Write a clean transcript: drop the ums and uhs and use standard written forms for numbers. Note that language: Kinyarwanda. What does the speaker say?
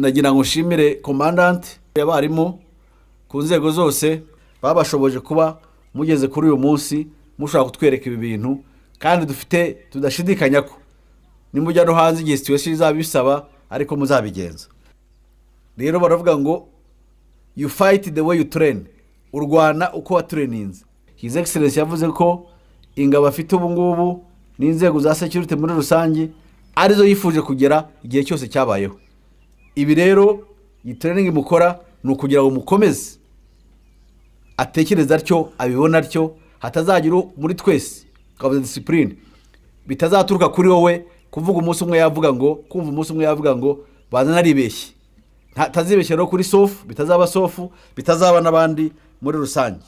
nagira ngo nshimire commandant y'abarimu ku nzego zose babashoboje kuba mugeze kuri uyu munsi mushaka kutwereka ibi bintu kandi tudashidikanya ko nimujya no hanze igihe situation izabisaba ariko muzabigenza. Rero baravuga ngo you fight the way you train, urwana uko watrainings. His Excellency yavuze ko ingabo afite ubu ngubu n'inzego za security muri rusange arizo yifuje kugera igihe cyose cyabayeho. Ibi rero iyi training mukora nukugira ngo mukomeze atekereza atyo abibona atyo hatazagira muri twese kabuze discipline bitazaturuka kuri wowe kuvuga umunsi umwe yavuga ngo kumva umunsi umwe yavuga ngo baza naribeshye, tazibeshye no kuri sofu bitazaba sofu bitazaba nabandi muri rusange.